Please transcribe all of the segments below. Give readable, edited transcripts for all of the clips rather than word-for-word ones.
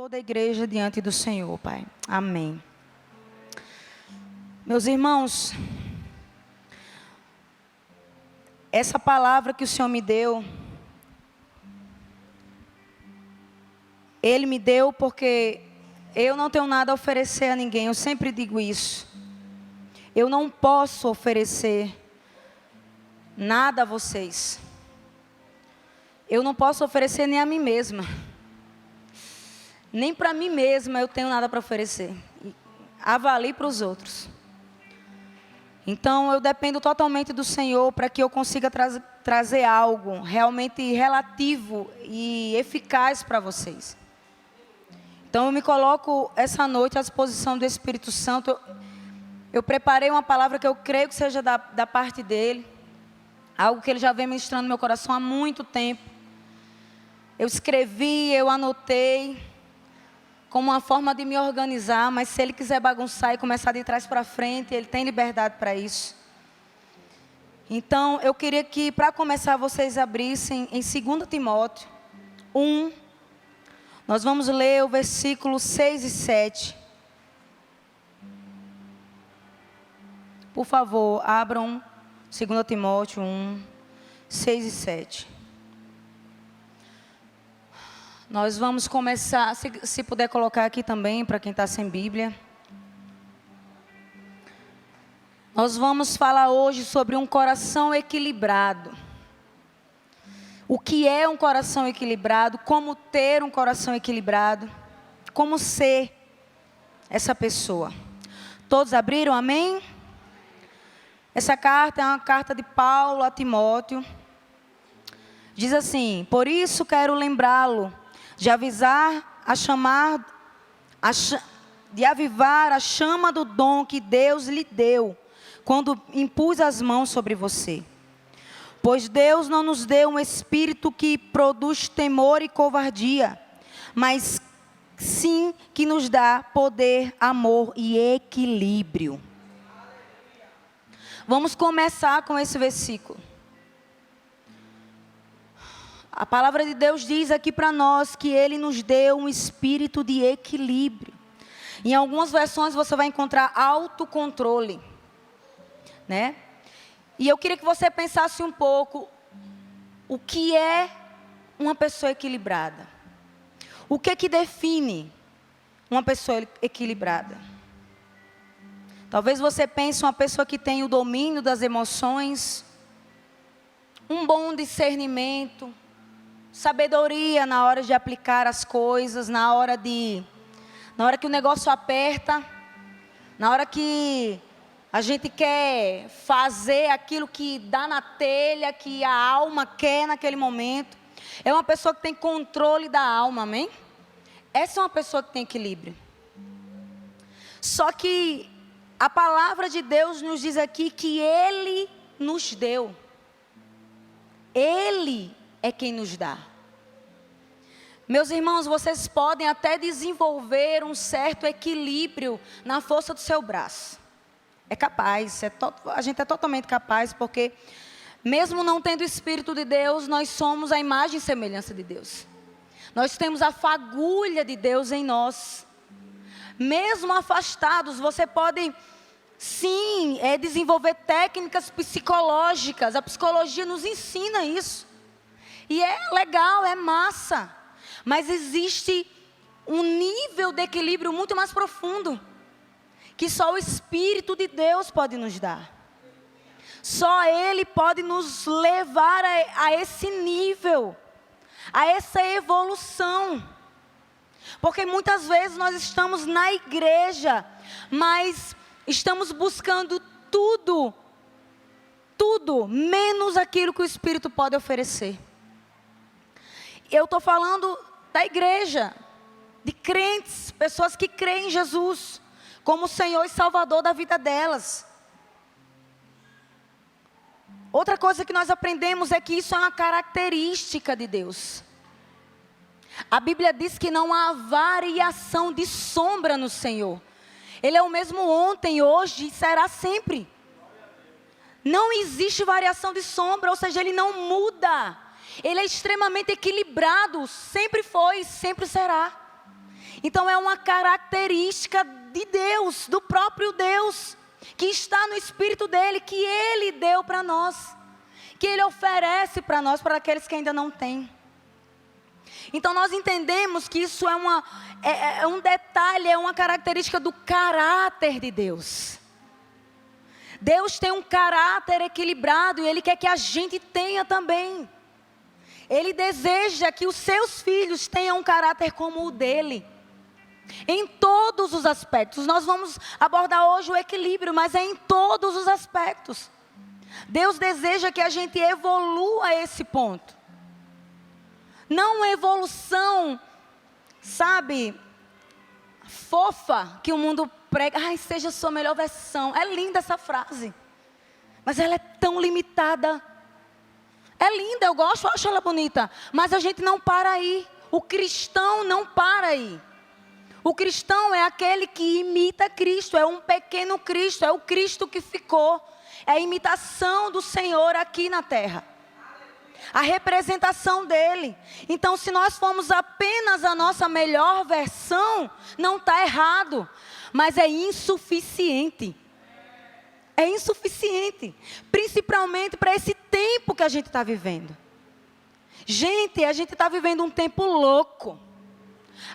toda a igreja diante do Senhor, Pai. Amém. Meus irmãos, essa palavra que o Senhor me deu, Ele me deu porque eu não tenho nada a oferecer a ninguém. Eu sempre digo isso. Eu não posso oferecer nada a vocês. Eu não posso oferecer nem a mim mesma. Nem para mim mesma eu tenho nada para oferecer. Avalie para os outros. Então eu dependo totalmente do Senhor para que eu consiga trazer algo realmente relativo e eficaz para vocês. Então eu me coloco essa noite à disposição do Espírito Santo. Eu preparei uma palavra que eu creio que seja da parte dEle. Algo que Ele já vem ministrando no meu coração há muito tempo. Eu escrevi, eu anotei, como uma forma de me organizar, mas se Ele quiser bagunçar e começar de trás para frente, Ele tem liberdade para isso. Então, eu queria que, para começar, vocês abrissem em 2 Timóteo 1, nós vamos ler o versículo 6 e 7. Por favor, abram 2 Timóteo 1, 6 e 7. Nós vamos começar, se puder colocar aqui também, para quem está sem Bíblia. Nós vamos falar hoje sobre um coração equilibrado. O que é um coração equilibrado, como ter um coração equilibrado, como ser essa pessoa. Todos abriram, amém? Essa carta é uma carta de Paulo a Timóteo. Diz assim: por isso quero lembrá-lo de avivar a chama do dom que Deus lhe deu, quando impus as mãos sobre você. Pois Deus não nos deu um espírito que produz temor e covardia, mas sim que nos dá poder, amor e equilíbrio. Vamos começar com esse versículo. A palavra de Deus diz aqui para nós que Ele nos deu um espírito de equilíbrio. Em algumas versões você vai encontrar autocontrole, né? E eu queria que você pensasse um pouco, o que é uma pessoa equilibrada? O que define uma pessoa equilibrada? Talvez você pense uma pessoa que tem o domínio das emoções, um bom discernimento, sabedoria na hora de aplicar as coisas, na hora que o negócio aperta, na hora que a gente quer fazer aquilo que dá na telha, que a alma quer naquele momento. É uma pessoa que tem controle da alma, amém? Essa é uma pessoa que tem equilíbrio. Só que a palavra de Deus nos diz aqui que Ele nos deu. Ele é quem nos dá. Meus irmãos, vocês podem até desenvolver um certo equilíbrio na força do seu braço. É capaz, a gente é totalmente capaz, porque mesmo não tendo o Espírito de Deus, nós somos a imagem e semelhança de Deus. Nós temos a fagulha de Deus em nós. Mesmo afastados, você pode, sim, desenvolver técnicas psicológicas. A psicologia nos ensina isso. E é legal, é massa. Mas existe um nível de equilíbrio muito mais profundo, que só o Espírito de Deus pode nos dar. Só Ele pode nos levar a esse nível, a essa evolução. Porque muitas vezes nós estamos na igreja, mas estamos buscando tudo, menos aquilo que o Espírito pode oferecer. Eu estou falando da igreja, de crentes, pessoas que creem em Jesus como Senhor e Salvador da vida delas. Outra coisa que nós aprendemos é que isso é uma característica de Deus. A Bíblia diz que não há variação de sombra no Senhor. Ele é o mesmo ontem, hoje e será sempre. Não existe variação de sombra, ou seja, Ele não muda. Ele é extremamente equilibrado, sempre foi e sempre será. Então é uma característica de Deus, do próprio Deus, que está no Espírito dele, que Ele deu para nós, que Ele oferece para nós, para aqueles que ainda não têm. Então nós entendemos que isso é um detalhe, é uma característica do caráter de Deus. Deus tem um caráter equilibrado e Ele quer que a gente tenha também. Ele deseja que os seus filhos tenham um caráter como o dele. Em todos os aspectos. Nós vamos abordar hoje o equilíbrio, mas é em todos os aspectos. Deus deseja que a gente evolua a esse ponto. Não uma evolução, sabe, fofa, que o mundo prega. Ai, seja a sua melhor versão. É linda essa frase. Mas ela é tão limitada. É linda, eu gosto, eu acho ela bonita. Mas a gente não para aí. O cristão não para aí. O cristão é aquele que imita Cristo, é um pequeno Cristo, é o Cristo que ficou. É a imitação do Senhor aqui na terra. A representação dele. Então, se nós formos apenas a nossa melhor versão, não está errado, mas é insuficiente. É insuficiente, principalmente para esse tempo que a gente está vivendo. Gente, a gente está vivendo um tempo louco.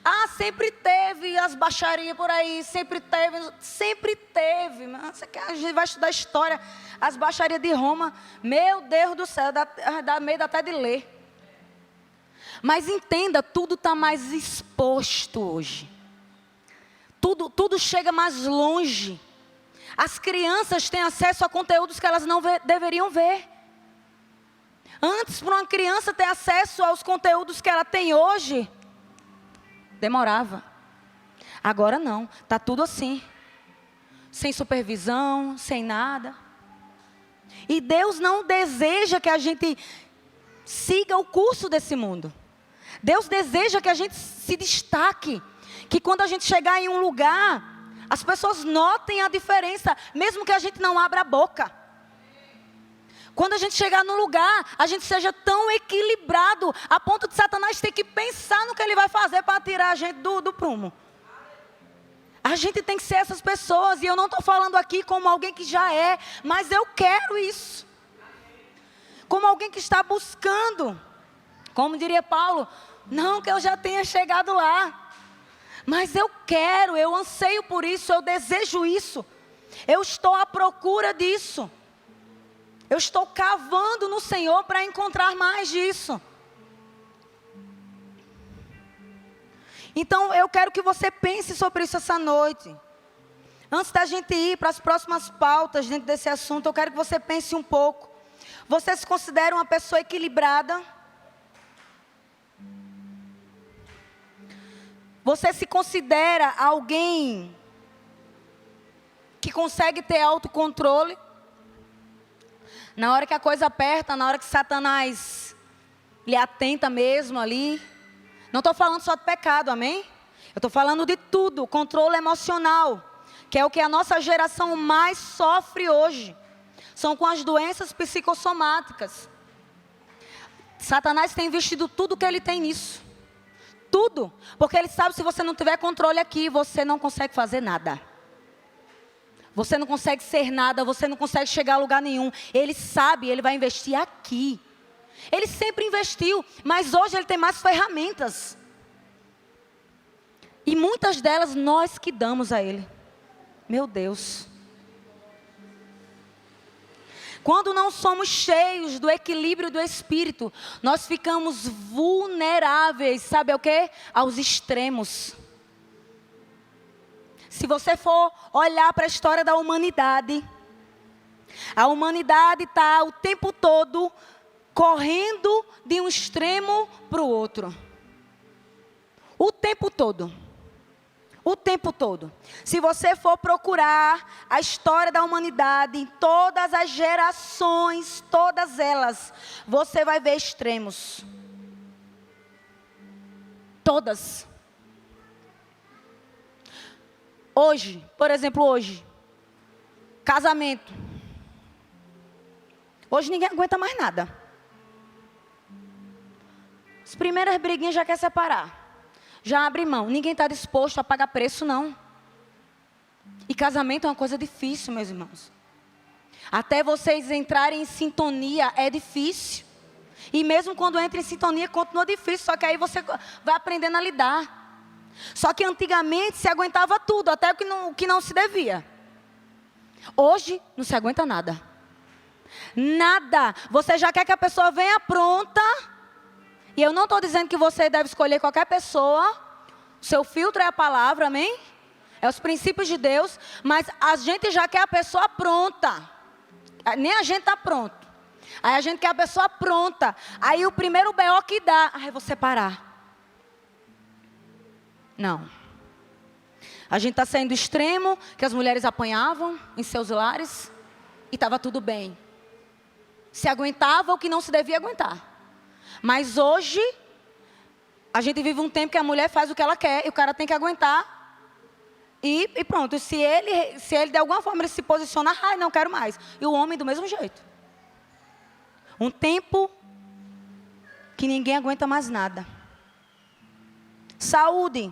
Ah, sempre teve as baixarias por aí, sempre teve. Mas a gente vai estudar história, as baixarias de Roma. Meu Deus do céu, dá medo até de ler. Mas entenda, tudo está mais exposto hoje. Tudo chega mais longe. As crianças têm acesso a conteúdos que elas não deveriam ver. Antes, para uma criança ter acesso aos conteúdos que ela tem hoje, demorava. Agora não, está tudo assim. Sem supervisão, sem nada. E Deus não deseja que a gente siga o curso desse mundo. Deus deseja que a gente se destaque. Que quando a gente chegar em um lugar, as pessoas notem a diferença, mesmo que a gente não abra a boca. Quando a gente chegar no lugar, a gente seja tão equilibrado, a ponto de Satanás ter que pensar no que ele vai fazer para tirar a gente do prumo. A gente tem que ser essas pessoas, e eu não estou falando aqui como alguém que já é, mas eu quero isso. Como alguém que está buscando, como diria Paulo, não que eu já tenha chegado lá. Mas eu quero, eu anseio por isso, eu desejo isso. Eu estou à procura disso. Eu estou cavando no Senhor para encontrar mais disso. Então eu quero que você pense sobre isso essa noite. Antes da gente ir para as próximas pautas dentro desse assunto, eu quero que você pense um pouco. Você se considera uma pessoa equilibrada? Você se considera alguém que consegue ter autocontrole? Na hora que a coisa aperta, na hora que Satanás lhe atenta mesmo ali. Não estou falando só de pecado, amém? Eu estou falando de tudo, controle emocional, que é o que a nossa geração mais sofre hoje. São com as doenças psicossomáticas. Satanás tem investido tudo que ele tem nisso. Tudo, porque ele sabe que se você não tiver controle aqui, você não consegue fazer nada. Você não consegue ser nada, você não consegue chegar a lugar nenhum. Ele sabe, ele vai investir aqui. Ele sempre investiu, mas hoje ele tem mais ferramentas. E muitas delas nós que damos a ele. Meu Deus. Quando não somos cheios do equilíbrio do Espírito, nós ficamos vulneráveis, sabe ao quê? Aos extremos. Se você for olhar para a história da humanidade, a humanidade está o tempo todo correndo de um extremo para o outro. O tempo todo. O tempo todo. Se você for procurar a história da humanidade, em todas as gerações, todas elas, você vai ver extremos. Todas. Hoje, por exemplo, hoje, casamento. Hoje ninguém aguenta mais nada. As primeiras briguinhas já quer separar. já abre mão. Ninguém está disposto a pagar preço, não. E casamento é uma coisa difícil, meus irmãos. Até vocês entrarem em sintonia é difícil. E mesmo quando entra em sintonia, continua difícil. Só que aí você vai aprendendo a lidar. Só que antigamente se aguentava tudo, até o que não se devia. Hoje não se aguenta nada. Nada. Você já quer que a pessoa venha pronta. E eu não estou dizendo que você deve escolher qualquer pessoa. O seu filtro é a palavra, amém? É os princípios de Deus. Mas a gente já quer a pessoa pronta. Nem a gente está pronto. Aí a gente quer a pessoa pronta. Aí o primeiro BO que dá, é você parar. Não. A gente está saindo do extremo, que as mulheres apanhavam em seus lares. E estava tudo bem. Se aguentava o que não se devia aguentar. Mas hoje, a gente vive um tempo que a mulher faz o que ela quer. E o cara tem que aguentar. E pronto, se ele de alguma forma ele se posiciona, não quero mais. E o homem do mesmo jeito. Um tempo que ninguém aguenta mais nada. Saúde.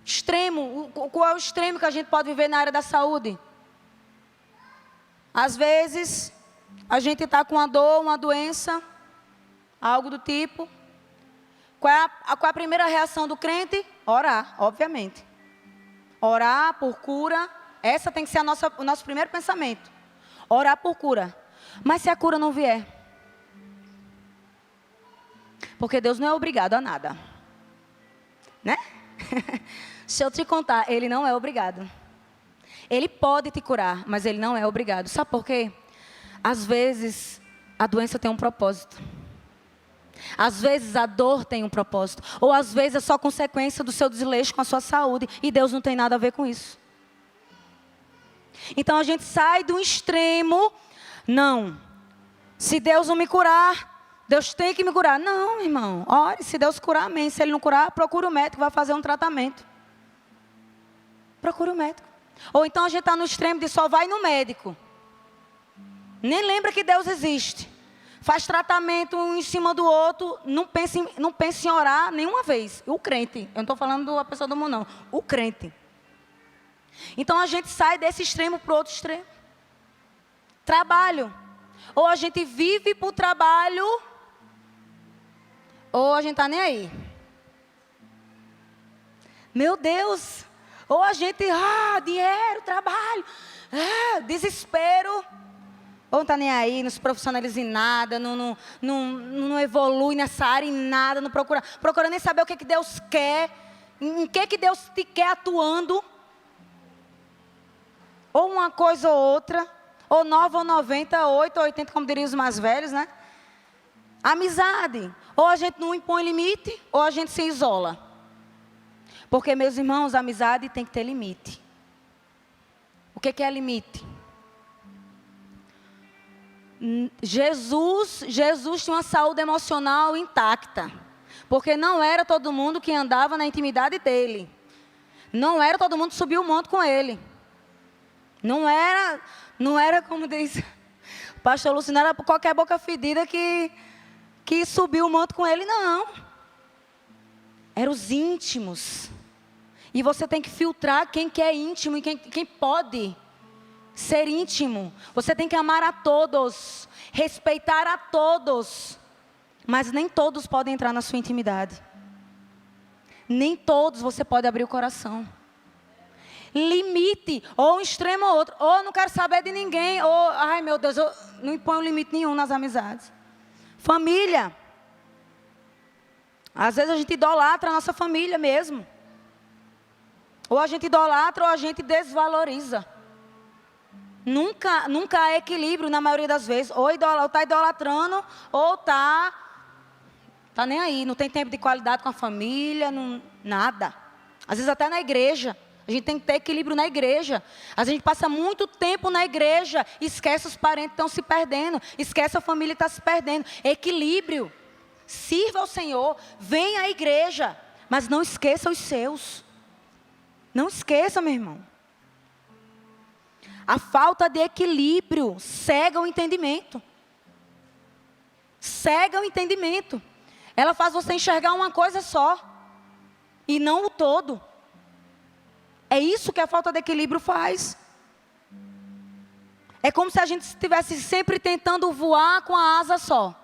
Extremo. Qual é o extremo que a gente pode viver na área da saúde? Às vezes, a gente está com uma dor, uma doença, algo do tipo. Qual é a primeira reação do crente? Orar, obviamente. Orar por cura. Essa tem que ser o nosso primeiro pensamento. Orar por cura. Mas se a cura não vier? Porque Deus não é obrigado a nada. Né? Se eu te contar, Ele não é obrigado. Ele pode te curar, mas Ele não é obrigado. Sabe por quê? Às vezes, a doença tem um propósito. Às vezes a dor tem um propósito. Ou às vezes é só consequência do seu desleixo com a sua saúde. E Deus não tem nada a ver com isso. Então a gente sai do extremo. Não. Se Deus não me curar, Deus tem que me curar. Não, irmão. Ore, se Deus curar, amém. Se Ele não curar, procura o médico, vai fazer um tratamento. Procura o médico. Ou então a gente está no extremo de só vai no médico. Nem lembra que Deus existe. Faz tratamento um em cima do outro, não pense em orar nenhuma vez. O crente, eu não estou falando da pessoa do mundo não, o crente. Então a gente sai desse extremo para o outro extremo. Trabalho. Ou a gente vive para o trabalho, ou a gente está nem aí. Meu Deus. Ou a gente, dinheiro, trabalho, desespero. Ou não está nem aí, não se profissionaliza em nada, não evolui nessa área em nada, não procura nem saber o que Deus quer, em que Deus te quer atuando. Ou uma coisa ou outra, ou 9 ou 90, 8 ou 80, como diriam os mais velhos, né? Amizade. Ou a gente não impõe limite, ou a gente se isola. Porque, meus irmãos, a amizade tem que ter limite. O que é limite? Jesus tinha uma saúde emocional intacta. Porque não era todo mundo que andava na intimidade dele. Não era todo mundo que subia o monte com ele. Não era como diz o pastor Lúcio, não era qualquer boca fedida que subiu o monte com ele, não. Eram os íntimos. E você tem que filtrar quem que é íntimo e quem pode ser íntimo. Você tem que amar a todos, respeitar a todos. Mas nem todos podem entrar na sua intimidade. Nem todos você pode abrir o coração. Limite, ou um extremo ou outro. Ou não quero saber de ninguém, ou, ai meu Deus, eu não imponho limite nenhum nas amizades. Família. Às vezes a gente idolatra a nossa família mesmo. Ou a gente idolatra ou a gente desvaloriza. Nunca há equilíbrio na maioria das vezes. Ou está idolatrando, ou está nem aí. Não tem tempo de qualidade com a família, nada. Às vezes até na igreja. A gente tem que ter equilíbrio na igreja. Às vezes a gente passa muito tempo na igreja, esquece os parentes que estão se perdendo, esquece a família que está se perdendo. Equilíbrio. Sirva ao Senhor, venha à igreja, mas não esqueça os seus. Não esqueça, meu irmão. A falta de equilíbrio cega o entendimento. Cega o entendimento. Ela faz você enxergar uma coisa só e não o todo. É isso que a falta de equilíbrio faz. É como se a gente estivesse sempre tentando voar com a asa só.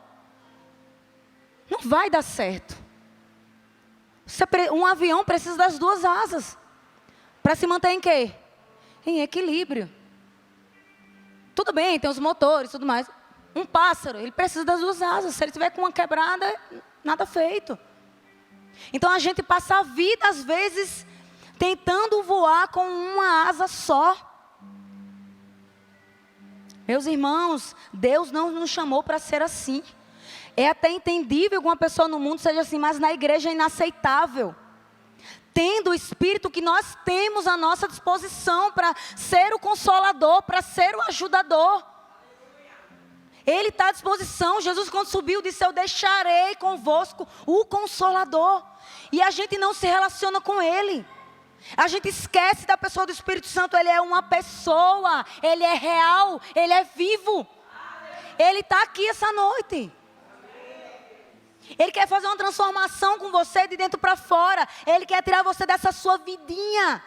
Não vai dar certo. Um avião precisa das duas asas. Para se manter em quê? Em equilíbrio. Tudo bem, tem os motores e tudo mais. Um pássaro, ele precisa das duas asas. Se ele tiver com uma quebrada, nada feito. Então a gente passa a vida, às vezes, tentando voar com uma asa só. Meus irmãos, Deus não nos chamou para ser assim. É até entendível que uma pessoa no mundo seja assim, mas na igreja é inaceitável. Tendo o Espírito que nós temos à nossa disposição para ser o consolador, para ser o ajudador. Ele está à disposição. Jesus, quando subiu, disse: eu deixarei convosco o Consolador. E a gente não se relaciona com Ele. A gente esquece da pessoa do Espírito Santo. Ele é uma pessoa, Ele é real, Ele é vivo. Ele está aqui essa noite. Ele quer fazer uma transformação com você de dentro para fora. Ele quer tirar você dessa sua vidinha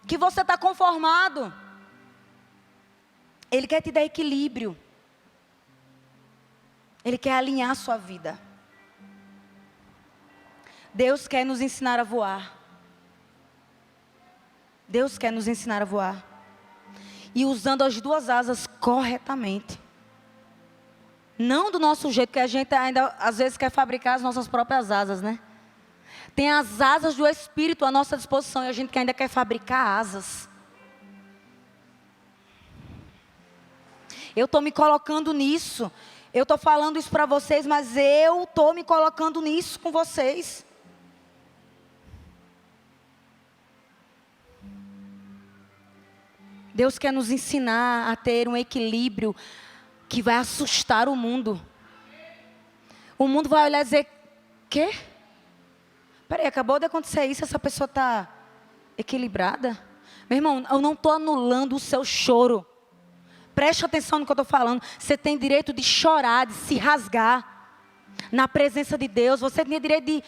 que você está conformado. Ele quer te dar equilíbrio. Ele quer alinhar a sua vida. Deus quer nos ensinar a voar. Deus quer nos ensinar a voar. E usando as duas asas corretamente. Não do nosso jeito, porque a gente ainda às vezes quer fabricar as nossas próprias asas, né? Tem as asas do Espírito à nossa disposição e a gente ainda quer fabricar asas. Eu estou me colocando nisso. Eu estou falando isso para vocês, mas eu estou me colocando nisso com vocês. Deus quer nos ensinar a ter um equilíbrio que vai assustar o mundo. O mundo vai olhar e dizer: quê? Peraí, acabou de acontecer isso, essa pessoa está equilibrada? Meu irmão, eu não estou anulando o seu choro. Preste atenção no que eu estou falando. Você tem direito de chorar, de se rasgar na presença de Deus. Você tem direito de,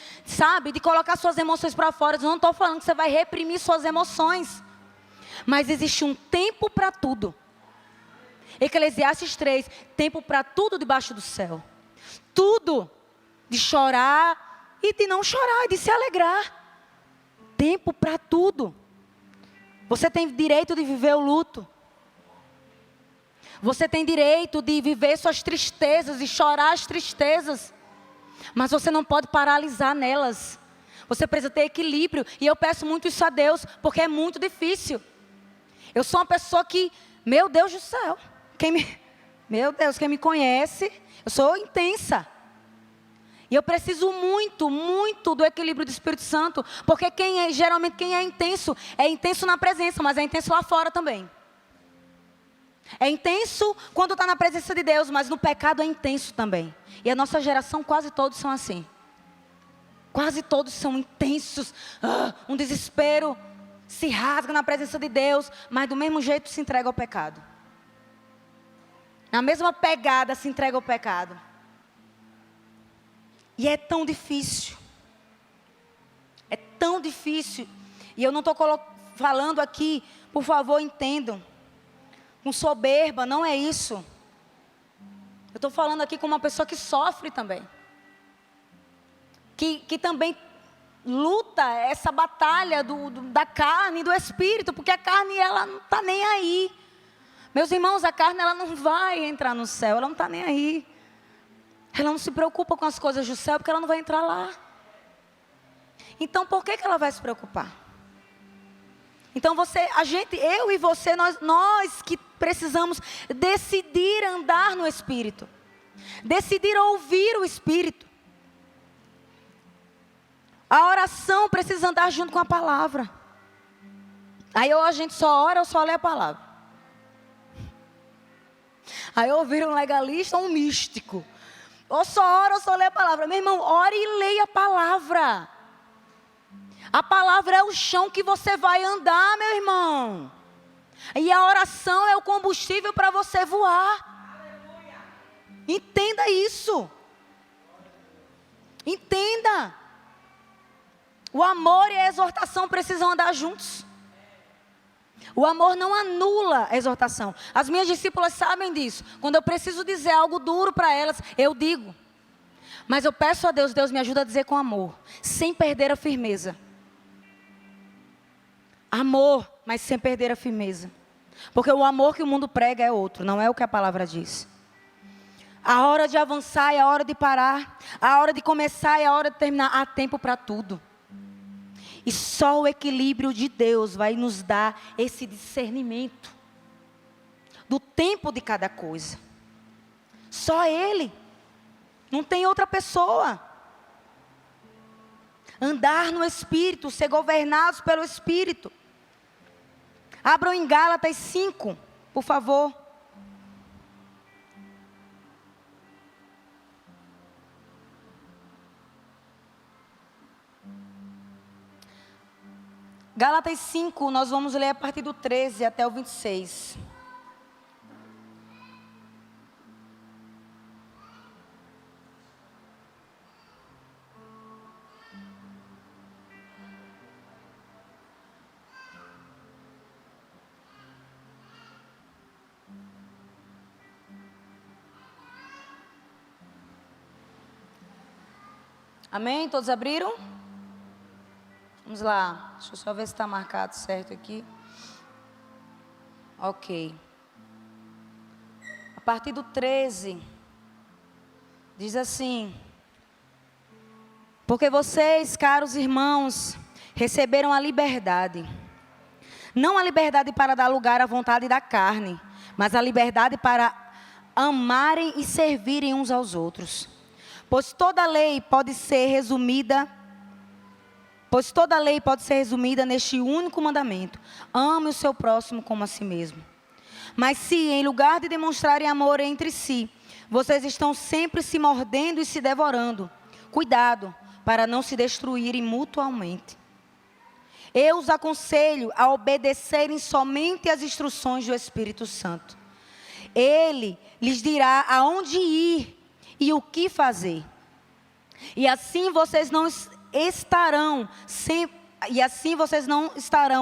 de colocar suas emoções para fora. Eu não estou falando que você vai reprimir suas emoções. Mas existe um tempo para tudo. Eclesiastes 3, tempo para tudo debaixo do céu. Tudo. De chorar e de não chorar, de se alegrar. Tempo para tudo. Você tem direito de viver o luto. Você tem direito de viver suas tristezas e chorar as tristezas. Mas você não pode paralisar nelas. Você precisa ter equilíbrio. E eu peço muito isso a Deus, porque é muito difícil. Eu sou uma pessoa que, meu Deus do céu, quem me conhece, eu sou intensa. E eu preciso muito, muito do equilíbrio do Espírito Santo. Porque geralmente quem é intenso na presença, mas é intenso lá fora também. É intenso quando está na presença de Deus, mas no pecado é intenso também. E a nossa geração, quase todos são assim. Quase todos são intensos. Um desespero, se rasga na presença de Deus, mas do mesmo jeito se entrega ao pecado. Na mesma pegada se entrega ao pecado. E é tão difícil. É tão difícil. E eu não estou falando aqui, por favor, entendam. Com soberba, não é isso. Eu estou falando aqui com uma pessoa que sofre também. Que também luta essa batalha da carne e do espírito. Porque a carne, ela não está nem aí. Meus irmãos, a carne, ela não vai entrar no céu. Ela não está nem aí. Ela não se preocupa com as coisas do céu, porque ela não vai entrar lá. Então, por que ela vai se preocupar? Então eu e você, nós que precisamos decidir andar no Espírito. Decidir ouvir o Espírito. A oração precisa andar junto com a palavra. Aí ou a gente só ora ou só lê a palavra. Aí eu viro um legalista ou um místico. Ou só ora ou só lê a palavra. Meu irmão, ore e leia a palavra. A palavra é o chão que você vai andar, meu irmão. E a oração é o combustível para você voar. Entenda isso. Entenda. O amor e a exortação precisam andar juntos. O amor não anula a exortação. As minhas discípulas sabem disso. Quando eu preciso dizer algo duro para elas, eu digo. Mas eu peço a Deus, Deus me ajuda a dizer com amor, sem perder a firmeza. Amor, mas sem perder a firmeza. Porque o amor que o mundo prega é outro, não é o que a palavra diz. A hora de avançar é a hora de parar. A hora de começar é a hora de terminar. Há tempo para tudo. E só o equilíbrio de Deus vai nos dar esse discernimento do tempo de cada coisa. Só Ele. Não tem outra pessoa. Andar no Espírito, ser governados pelo Espírito. Abram em Gálatas 5, por favor. Gálatas 5, nós vamos ler a partir do 13 até o 26. Amém? Todos abriram? Vamos lá. Deixa eu só ver se está marcado certo aqui. Ok. A partir do 13, diz assim: porque vocês, caros irmãos, receberam a liberdade. Não a liberdade para dar lugar à vontade da carne, mas a liberdade para amarem e servirem uns aos outros. Pois toda lei pode ser resumida neste único mandamento: ame o seu próximo como a si mesmo. Mas se, em lugar de demonstrarem amor entre si, vocês estão sempre se mordendo e se devorando, cuidado para não se destruírem mutuamente. Eu os aconselho a obedecerem somente às instruções do Espírito Santo. Ele lhes dirá aonde ir e o que fazer. E assim vocês não estarão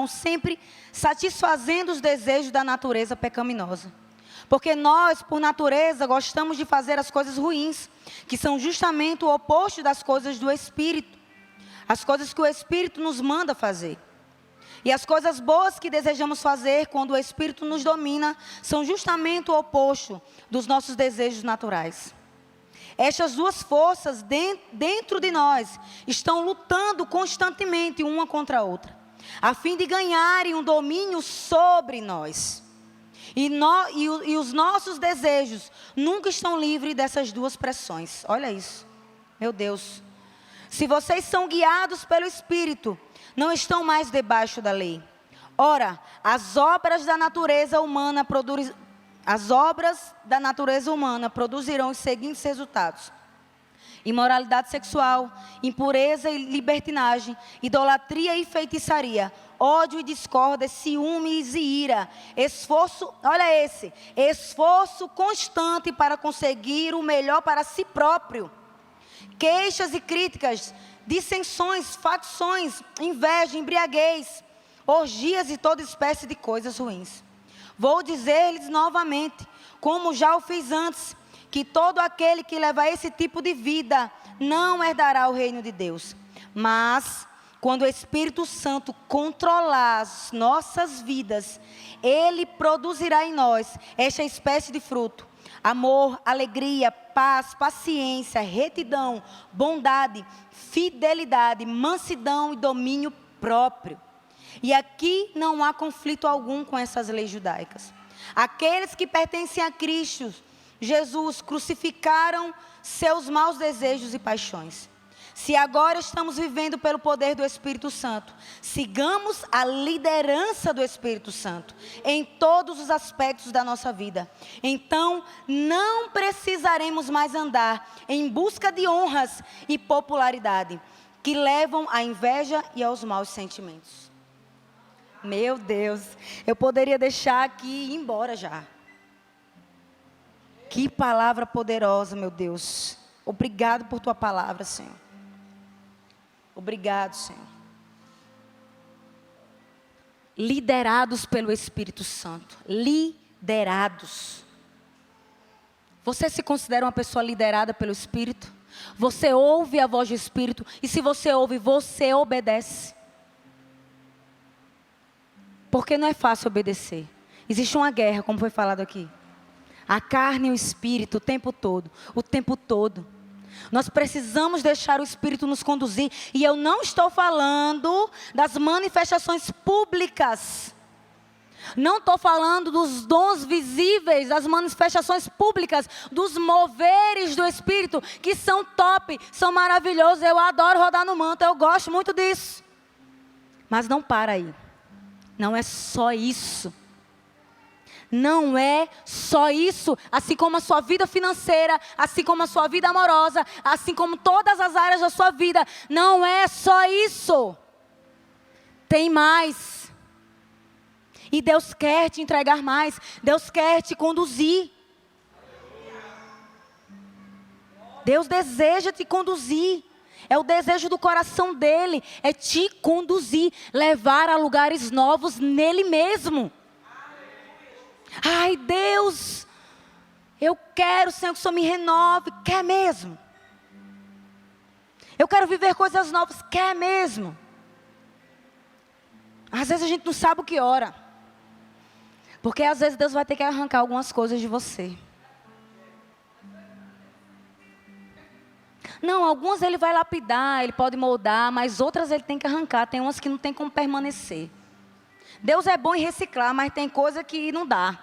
sempre satisfazendo os desejos da natureza pecaminosa. Porque nós, por natureza, gostamos de fazer as coisas ruins, que são justamente o oposto das coisas do Espírito. As coisas que o Espírito nos manda fazer. E as coisas boas que desejamos fazer quando o Espírito nos domina, são justamente o oposto dos nossos desejos naturais. Estas duas forças dentro de nós estão lutando constantemente uma contra a outra, a fim de ganharem um domínio sobre nós. E os nossos desejos nunca estão livres dessas duas pressões. Olha isso, meu Deus. Se vocês são guiados pelo Espírito, não estão mais debaixo da lei. Ora, as obras da natureza humana produzirão os seguintes resultados: imoralidade sexual, impureza e libertinagem, idolatria e feitiçaria, ódio e discórdia, ciúmes e ira, esforço constante para conseguir o melhor para si próprio, queixas e críticas, dissensões, facções, inveja, embriaguez, orgias e toda espécie de coisas ruins. Vou dizer-lhes novamente, como já o fiz antes, que todo aquele que leva esse tipo de vida não herdará o reino de Deus. Mas, quando o Espírito Santo controlar as nossas vidas, Ele produzirá em nós esta espécie de fruto: amor, alegria, paz, paciência, retidão, bondade, fidelidade, mansidão e domínio próprio. E aqui não há conflito algum com essas leis judaicas. Aqueles que pertencem a Cristo Jesus crucificaram seus maus desejos e paixões. Se agora estamos vivendo pelo poder do Espírito Santo, sigamos a liderança do Espírito Santo em todos os aspectos da nossa vida. Então, não precisaremos mais andar em busca de honras e popularidade, que levam à inveja e aos maus sentimentos. Meu Deus, eu poderia deixar aqui e ir embora já. Que palavra poderosa, meu Deus. Obrigado por tua palavra, Senhor. Obrigado, Senhor. Liderados pelo Espírito Santo. Liderados. Você se considera uma pessoa liderada pelo Espírito? Você ouve a voz do Espírito? E se você ouve, você obedece? Porque não é fácil obedecer. Existe uma guerra, como foi falado aqui. A carne e o Espírito o tempo todo. O tempo todo. Nós precisamos deixar o Espírito nos conduzir. E eu não estou falando das manifestações públicas. Não estou falando dos dons visíveis, das manifestações públicas, dos moveres do Espírito, que são top, são maravilhosos. Eu adoro rodar no manto, eu gosto muito disso. Mas não para aí. Não é só isso. Não é só isso, assim como a sua vida financeira, assim como a sua vida amorosa, assim como todas as áreas da sua vida, não é só isso. Tem mais. E Deus quer te entregar mais, Deus quer te conduzir. Deus deseja te conduzir. É o desejo do coração dele, é te conduzir, levar a lugares novos nele mesmo. Ai, Deus, eu quero, Senhor, que o Senhor me renove. Quer mesmo? Eu quero viver coisas novas. Quer mesmo? Às vezes a gente não sabe o que ora. Porque às vezes Deus vai ter que arrancar algumas coisas de você. Não, algumas Ele vai lapidar, Ele pode moldar, mas outras Ele tem que arrancar. Tem umas que não tem como permanecer. Deus é bom em reciclar, mas tem coisa que não dá.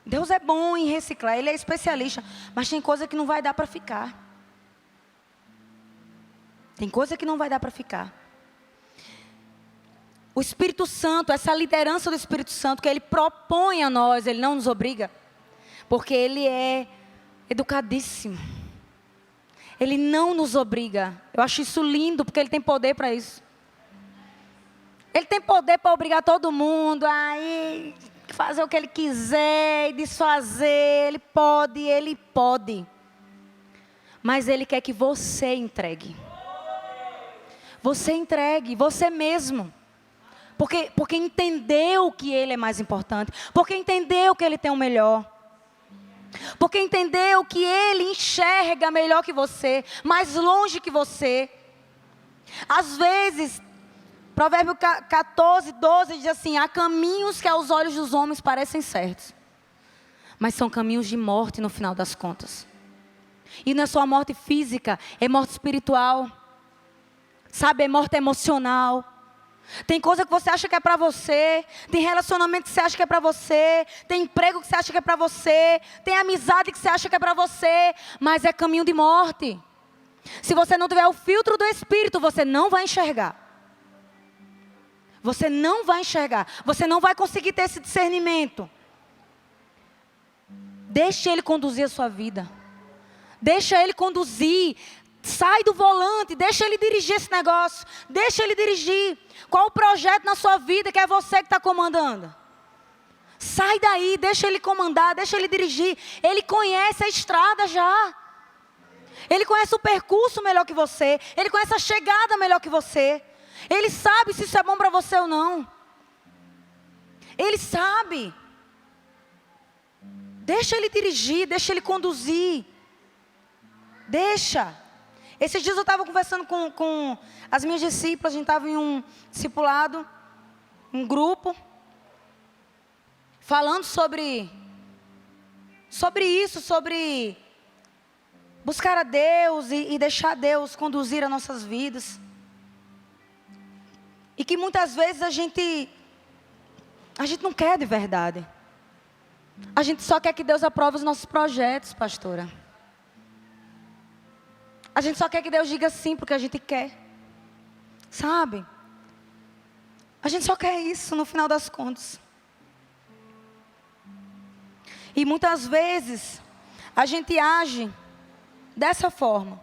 Deus é bom em reciclar, Ele é especialista, mas tem coisa que não vai dar para ficar. Tem coisa que não vai dar para ficar. O Espírito Santo, essa liderança do Espírito Santo, que Ele propõe a nós, Ele não nos obriga, porque Ele é educadíssimo. Ele não nos obriga. Eu acho isso lindo, porque Ele tem poder para isso. Ele tem poder para obrigar todo mundo a fazer o que Ele quiser e desfazer. Ele pode. Mas Ele quer que você entregue. Você entregue, você mesmo. Porque entendeu que Ele é mais importante. Porque entendeu que Ele tem o melhor. Porque entendeu que Ele enxerga melhor que você, mais longe que você. Às vezes, Provérbio 14, 12 diz assim: há caminhos que aos olhos dos homens parecem certos, mas são caminhos de morte no final das contas. E não é só a morte física, é morte espiritual. Sabe, é morte emocional. Tem coisa que você acha que é para você, tem relacionamento que você acha que é para você, tem emprego que você acha que é para você, tem amizade que você acha que é para você, mas é caminho de morte. Se você não tiver o filtro do Espírito, você não vai enxergar. Você não vai enxergar, você não vai conseguir ter esse discernimento. Deixe Ele conduzir a sua vida. Deixa Ele conduzir. Sai do volante, deixa Ele dirigir esse negócio. Deixa Ele dirigir. Qual o projeto na sua vida que é você que está comandando? Sai daí, deixa Ele comandar, deixa Ele dirigir. Ele conhece a estrada já. Ele conhece o percurso melhor que você. Ele conhece a chegada melhor que você. Ele sabe se isso é bom para você ou não. Ele sabe. Deixa Ele dirigir, deixa Ele conduzir. Deixa. Esses dias eu estava conversando com as minhas discípulas, a gente estava em um discipulado, um grupo, falando sobre isso, sobre buscar a Deus e deixar Deus conduzir as nossas vidas. E que muitas vezes a gente não quer de verdade. A gente só quer que Deus aprove os nossos projetos, pastora. A gente só quer que Deus diga sim porque a gente quer. Sabe? A gente só quer isso no final das contas. E muitas vezes a gente age dessa forma.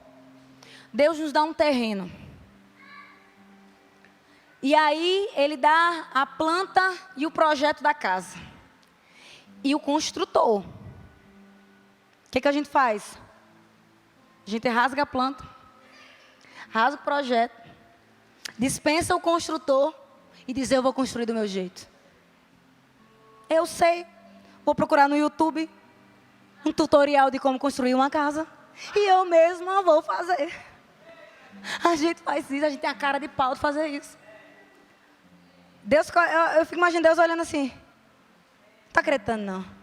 Deus nos dá um terreno. E aí Ele dá a planta e o projeto da casa. E o construtor. O que a gente faz? A gente rasga a planta, rasga o projeto, dispensa o construtor e diz: eu vou construir do meu jeito. Eu sei, vou procurar no YouTube um tutorial de como construir uma casa e eu mesma vou fazer. A gente faz isso, a gente tem a cara de pau de fazer isso. Deus, eu fico imaginando Deus olhando assim: não está acreditando não.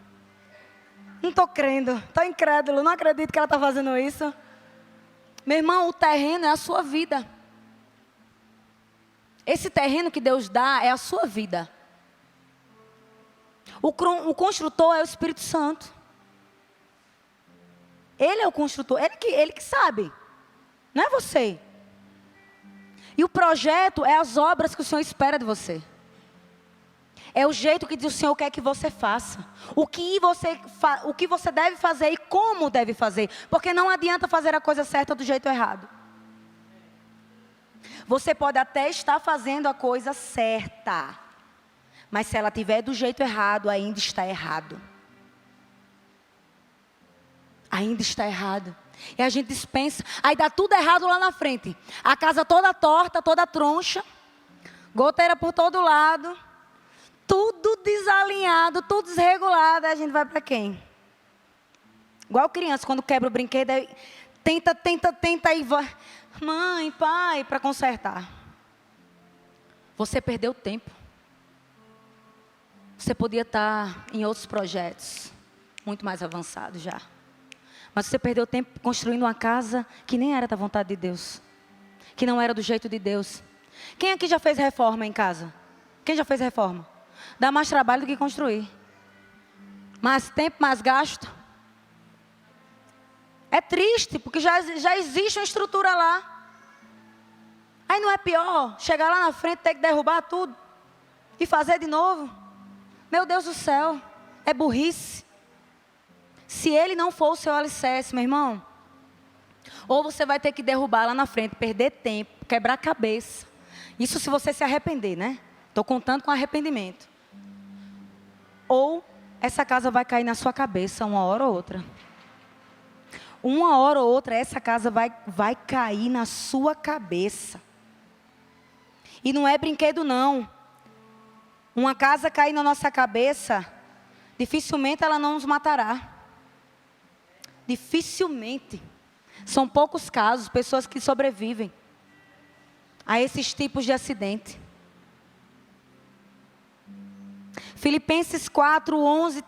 Não estou crendo, estou incrédulo, não acredito que ela está fazendo isso. Meu irmão, o terreno é a sua vida. Esse terreno que Deus dá é a sua vida. O construtor é o Espírito Santo. Ele é o construtor, ele que sabe. Não é você. E o projeto é as obras que o Senhor espera de você. É o jeito que o Senhor quer que você faça. O que você deve fazer e como deve fazer. Porque não adianta fazer a coisa certa do jeito errado. Você pode até estar fazendo a coisa certa, mas se ela estiver do jeito errado, ainda está errado. Ainda está errado. E a gente dispensa, aí dá tudo errado lá na frente. A casa toda torta, toda troncha, goteira por todo lado, tudo desalinhado, tudo desregulado. Aí a gente vai para quem? Igual criança, quando quebra o brinquedo, aí tenta e vai. Mãe, pai, para consertar. Você perdeu tempo. Você podia estar em outros projetos, muito mais avançados já. Mas você perdeu tempo construindo uma casa que nem era da vontade de Deus. Que não era do jeito de Deus. Quem aqui já fez reforma em casa? Quem já fez reforma? Dá mais trabalho do que construir. Mais tempo, mais gasto. É triste, porque já existe uma estrutura lá. Aí não é pior chegar lá na frente, ter que derrubar tudo e fazer de novo? Meu Deus do céu, é burrice. Se ele não for o seu alicerce, meu irmão, ou você vai ter que derrubar lá na frente, perder tempo, quebrar a cabeça. Isso se você se arrepender, né? Estou contando com arrependimento. Ou essa casa vai cair na sua cabeça uma hora ou outra. Uma hora ou outra essa casa vai cair na sua cabeça. E não é brinquedo não. Uma casa cair na nossa cabeça, dificilmente ela não nos matará. Dificilmente. São poucos casos, pessoas que sobrevivem a esses tipos de acidente. Filipenses 4, 11.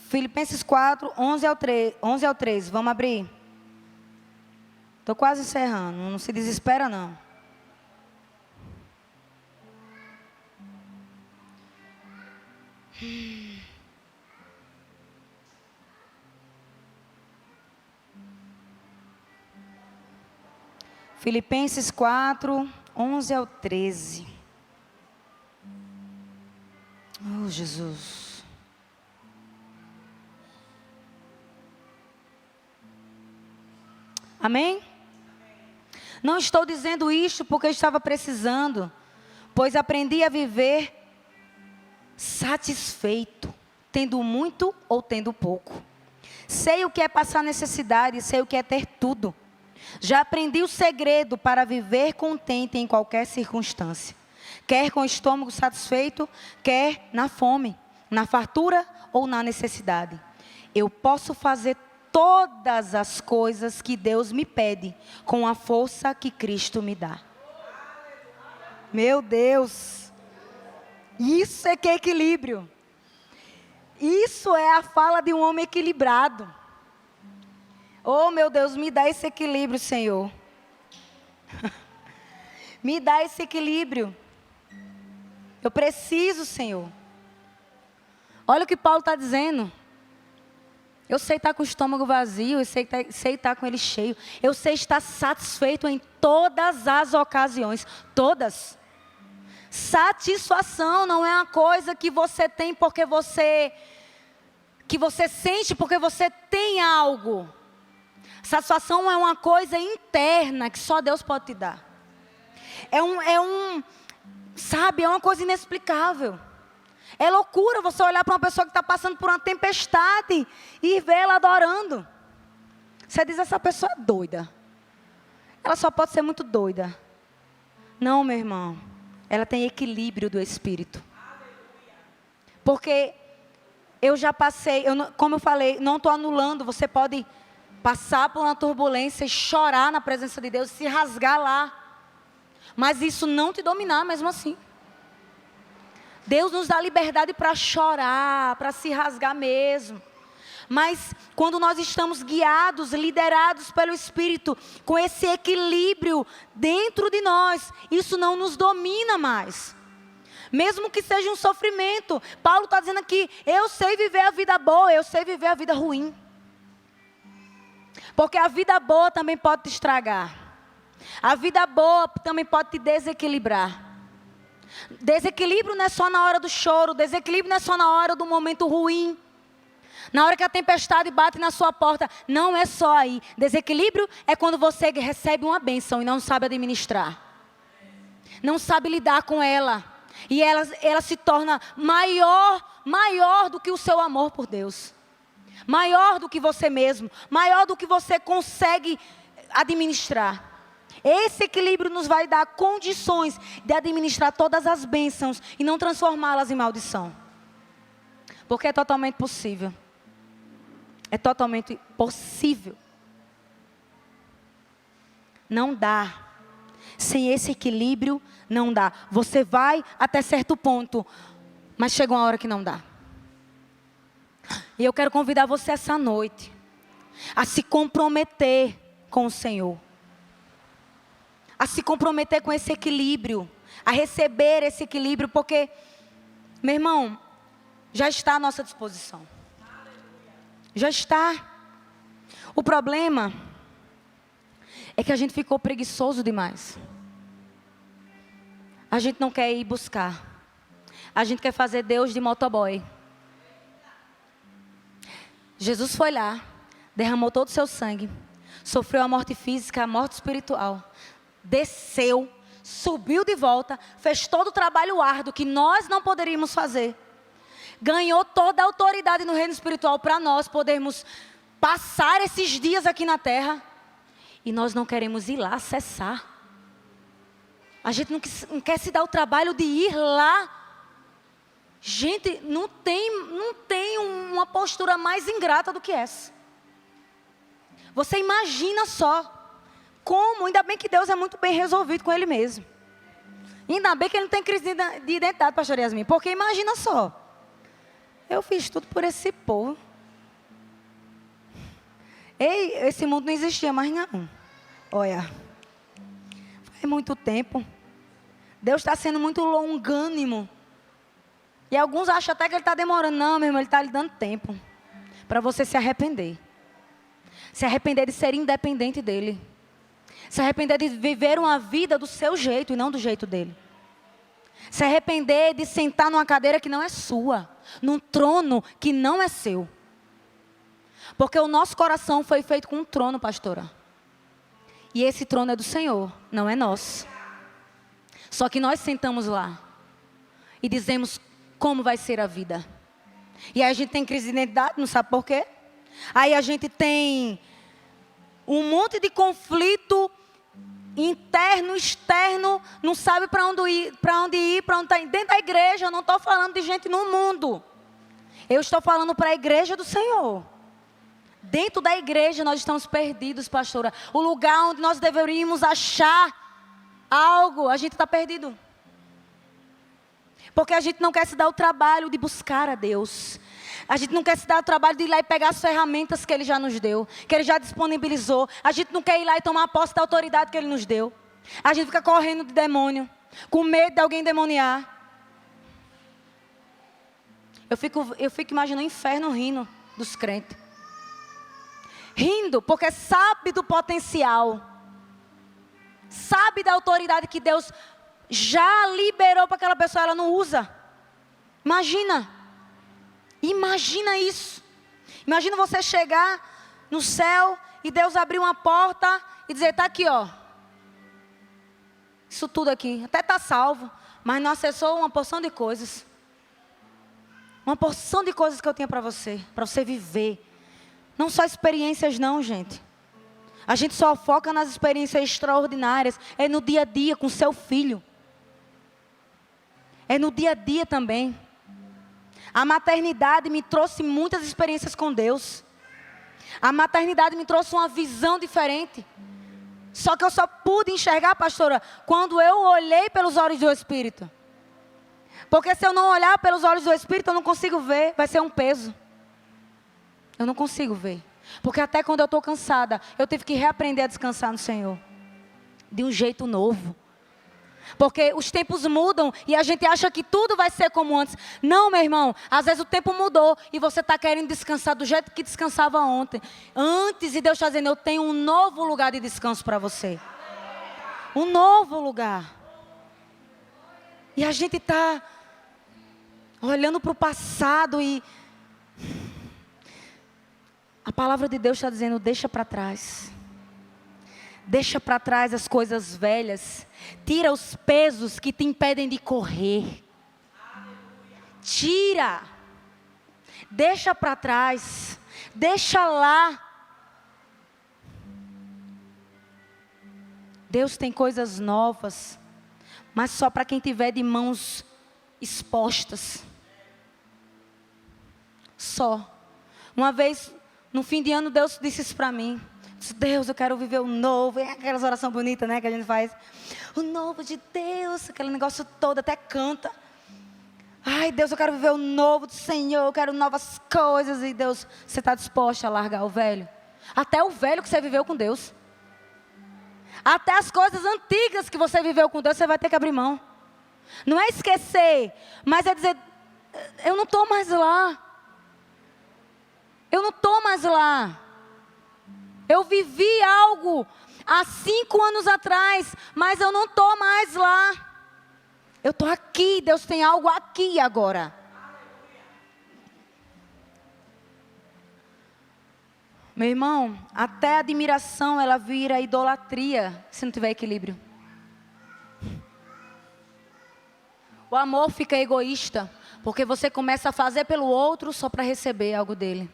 Filipenses 4, 11 ao 13. Vamos abrir. Estou quase encerrando. Não se desespera, não. Filipenses 4, 11 ao 13. Oh, Jesus. Amém? Não estou dizendo isto porque eu estava precisando, pois aprendi a viver satisfeito, tendo muito ou tendo pouco. Sei o que é passar necessidade, sei o que é ter tudo. Já aprendi o segredo para viver contente em qualquer circunstância. Quer com o estômago satisfeito, quer na fome, na fartura ou na necessidade. Eu posso fazer todas as coisas que Deus me pede, com a força que Cristo me dá. Meu Deus! Isso é que é equilíbrio. Isso é a fala de um homem equilibrado. Oh, meu Deus, me dá esse equilíbrio, Senhor. Me dá esse equilíbrio. Eu preciso, Senhor. Olha o que Paulo está dizendo. Eu sei estar com o estômago vazio, eu sei estar com ele cheio. Eu sei estar satisfeito em todas as ocasiões. Todas. Satisfação não é uma coisa que você tem porque que você sente porque você tem algo. Satisfação é uma coisa interna que só Deus pode te dar. É uma coisa inexplicável. É loucura você olhar para uma pessoa que está passando por uma tempestade e ver ela adorando. Você diz, essa pessoa é doida. ela só pode ser muito doida. Não, meu irmão. Ela tem equilíbrio do espírito. Porque eu já passei, como eu falei, não estou anulando. Você pode passar por uma turbulência e chorar na presença de Deus, se rasgar lá. Mas isso não te dominar mesmo assim. Deus nos dá liberdade para chorar, para se rasgar mesmo. Mas quando nós estamos guiados, liderados pelo Espírito, com esse equilíbrio dentro de nós, isso não nos domina mais. Mesmo que seja um sofrimento. Paulo está dizendo aqui, eu sei viver a vida boa, eu sei viver a vida ruim. Porque a vida boa também pode te estragar. A vida boa também pode te desequilibrar. Desequilíbrio não é só na hora do choro, desequilíbrio não é só na hora do momento ruim. Na hora que a tempestade bate na sua porta, não é só aí. Desequilíbrio é quando você recebe uma bênção e não sabe administrar. Não sabe lidar com ela. E ela se torna maior do que o seu amor por Deus. Maior do que você mesmo. Maior do que você consegue administrar. Esse equilíbrio nos vai dar condições de administrar todas as bênçãos e não transformá-las em maldição. Porque é totalmente possível. É totalmente possível. Não dá. Sem esse equilíbrio, não dá. Você vai até certo ponto, mas chega uma hora que não dá. E eu quero convidar você essa noite a se comprometer com o Senhor. A se comprometer com esse equilíbrio. A receber esse equilíbrio, porque, meu irmão, já está à nossa disposição. Já está. O problema é que a gente ficou preguiçoso demais. A gente não quer ir buscar. A gente quer fazer Deus de motoboy. Jesus foi lá, derramou todo o seu sangue, sofreu a morte física, a morte espiritual, desceu, subiu de volta, fez todo o trabalho árduo que nós não poderíamos fazer. Ganhou toda a autoridade no reino espiritual para nós podermos passar esses dias aqui na terra. E nós não queremos ir lá acessar. A gente não quer se dar o trabalho de ir lá. Gente, não tem uma postura mais ingrata do que essa. Você imagina só. Como, ainda bem que Deus é muito bem resolvido com Ele mesmo. Ainda bem que Ele não tem crise de identidade, pastor Yasmin. Porque imagina só. Eu fiz tudo por esse povo. Ei, esse mundo não existia mais não. Olha, faz muito tempo. Deus está sendo muito longânimo. E alguns acham até que Ele está demorando. Não, meu irmão, Ele está lhe dando tempo. Para você se arrepender. Se arrepender de ser independente dEle. Se arrepender de viver uma vida do seu jeito e não do jeito dEle. Se arrepender de sentar numa cadeira que não é sua. Num trono que não é seu. Porque o nosso coração foi feito com um trono, pastora. E esse trono é do Senhor, não é nosso. Só que nós sentamos lá. E dizemos como vai ser a vida. E aí a gente tem crise de identidade, não sabe por quê. Aí a gente tem um monte de conflito interno, externo, não sabe para onde ir, dentro da igreja. Eu não estou falando de gente no mundo. Eu estou falando para a igreja do Senhor. Dentro da igreja nós estamos perdidos, pastora. O lugar onde nós deveríamos achar algo, a gente está perdido. Porque a gente não quer se dar o trabalho de buscar a Deus. A gente não quer se dar o trabalho de ir lá e pegar as ferramentas que Ele já nos deu, que Ele já disponibilizou. A gente não quer ir lá e tomar posse da autoridade que Ele nos deu. A gente fica correndo de demônio, com medo de alguém demoniar. Eu fico imaginando o inferno rindo dos crentes. Rindo, porque sabe do potencial. Sabe da autoridade que Deus já liberou para aquela pessoa, ela não usa. Imagina isso. Imagina você chegar no céu e Deus abrir uma porta e dizer, está aqui, ó. Isso tudo aqui, até está salvo, mas não acessou uma porção de coisas. Uma porção de coisas que eu tinha para você viver. Não só experiências não, gente. A gente só foca nas experiências extraordinárias. É no dia a dia com seu filho. É no dia a dia também. A maternidade me trouxe muitas experiências com Deus. A maternidade me trouxe uma visão diferente. Só que eu só pude enxergar, pastora, quando eu olhei pelos olhos do Espírito. Porque se eu não olhar pelos olhos do Espírito, eu não consigo ver. Vai ser um peso. Eu não consigo ver. Porque até quando eu estou cansada, eu tive que reaprender a descansar no Senhor. De um jeito novo. Porque os tempos mudam e a gente acha que tudo vai ser como antes. Não, meu irmão. Às vezes o tempo mudou e você está querendo descansar do jeito que descansava ontem. Antes, e Deus está dizendo, eu tenho um novo lugar de descanso para você. Um novo lugar. E a gente está olhando para o passado e... A palavra de Deus está dizendo, deixa para trás. Deixa para trás as coisas velhas. Tira os pesos que te impedem de correr. Tira. Deixa para trás. Deixa lá. Deus tem coisas novas. Mas só para quem tiver de mãos expostas. Só. Uma vez, no fim de ano, Deus disse isso para mim. Deus, eu quero viver o novo. É aquelas orações bonitas, né, que a gente faz. O novo de Deus, aquele negócio todo, até canta. Ai, Deus, eu quero viver o novo do Senhor, eu quero novas coisas. E Deus, você está disposta a largar o velho? Até o velho que você viveu com Deus. Até as coisas antigas que você viveu com Deus, você vai ter que abrir mão. Não é esquecer, mas é dizer, eu não estou mais lá. Eu não estou mais lá. Eu vivi algo há 5 anos atrás, mas eu não estou mais lá. Eu estou aqui, Deus tem algo aqui agora. Meu irmão, até a admiração ela vira idolatria se não tiver equilíbrio. O amor fica egoísta, porque você começa a fazer pelo outro só para receber algo dele.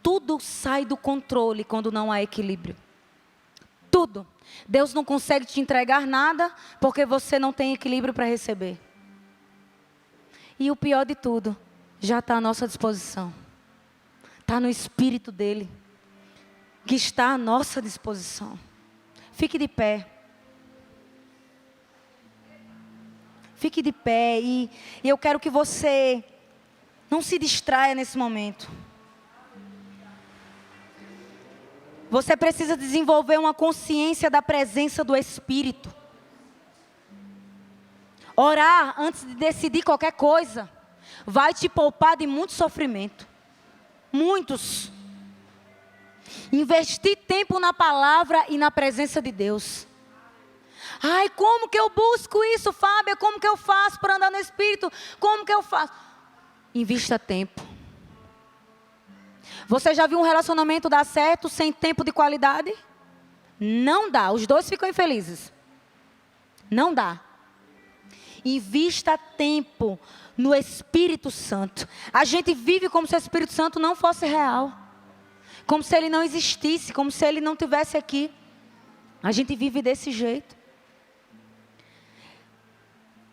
Tudo sai do controle quando não há equilíbrio. Tudo. Deus não consegue te entregar nada porque você não tem equilíbrio para receber. E o pior de tudo, já está à nossa disposição. Está no Espírito dele, que está à nossa disposição. Fique de pé. Fique de pé e eu quero que você não se distraia nesse momento. Você precisa desenvolver uma consciência da presença do Espírito. Orar antes de decidir qualquer coisa vai te poupar de muito sofrimento. Muitos. Investir tempo na palavra e na presença de Deus. Ai, como que eu busco isso, Fábio? Como que eu faço para andar no Espírito? Como que eu faço? Invista tempo. Você já viu um relacionamento dar certo sem tempo de qualidade? Não dá, os dois ficam infelizes. Não dá. Invista tempo no Espírito Santo. A gente vive como se o Espírito Santo não fosse real. Como se ele não existisse, como se ele não estivesse aqui. A gente vive desse jeito.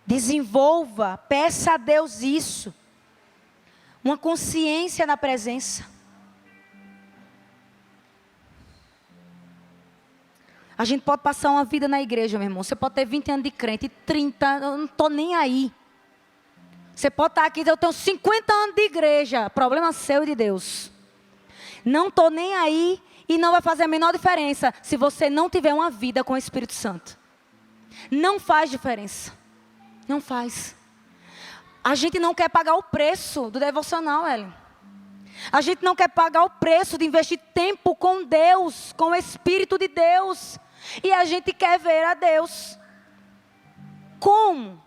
Desenvolva, peça a Deus isso. Uma consciência na presença. A gente pode passar uma vida na igreja, meu irmão. Você pode ter 20 anos de crente, 30, eu não estou nem aí. Você pode estar aqui, eu tenho 50 anos de igreja. Problema seu e de Deus. Não estou nem aí e não vai fazer a menor diferença se você não tiver uma vida com o Espírito Santo. Não faz diferença. Não faz. A gente não quer pagar o preço do devocional, Ellen. A gente não quer pagar o preço de investir tempo com Deus, com o Espírito de Deus. E a gente quer ver a Deus. Como?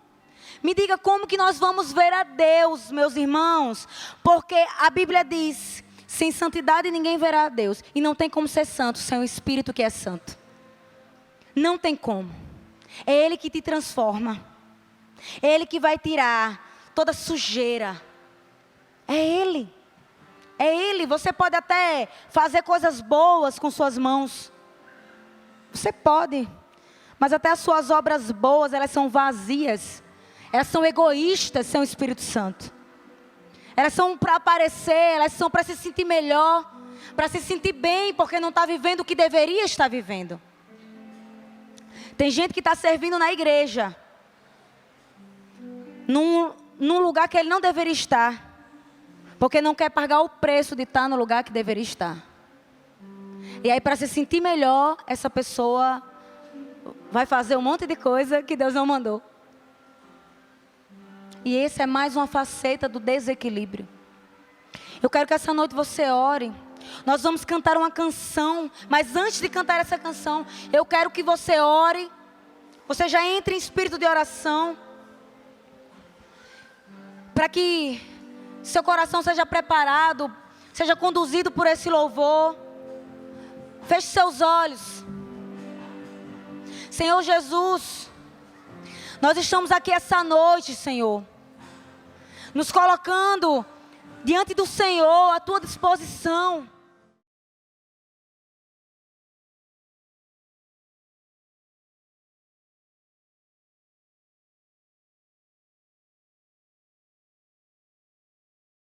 Me diga como que nós vamos ver a Deus, meus irmãos. Porque a Bíblia diz, sem santidade ninguém verá a Deus. E não tem como ser santo sem o Espírito que é santo. Não tem como. É Ele que te transforma. É Ele que vai tirar toda sujeira. É Ele. É Ele. Você pode até fazer coisas boas com suas mãos. Você pode. Mas até as suas obras boas, elas são vazias. Elas são egoístas sem o Espírito Santo. Elas são para aparecer, elas são para se sentir melhor, para se sentir bem, porque não está vivendo o que deveria estar vivendo. Tem gente que está servindo na igreja, num lugar que ele não deveria estar, porque não quer pagar o preço de estar no lugar que deveria estar. E aí, para se sentir melhor, essa pessoa vai fazer um monte de coisa que Deus não mandou. E esse é mais uma faceta do desequilíbrio. Eu quero que essa noite você ore. Nós vamos cantar uma canção, mas antes de cantar essa canção, eu quero que você ore. Você já entre em espírito de oração, para que seu coração seja preparado, seja conduzido por esse louvor. Feche seus olhos. Senhor Jesus, nós estamos aqui essa noite, Senhor, nos colocando diante do Senhor, à tua disposição.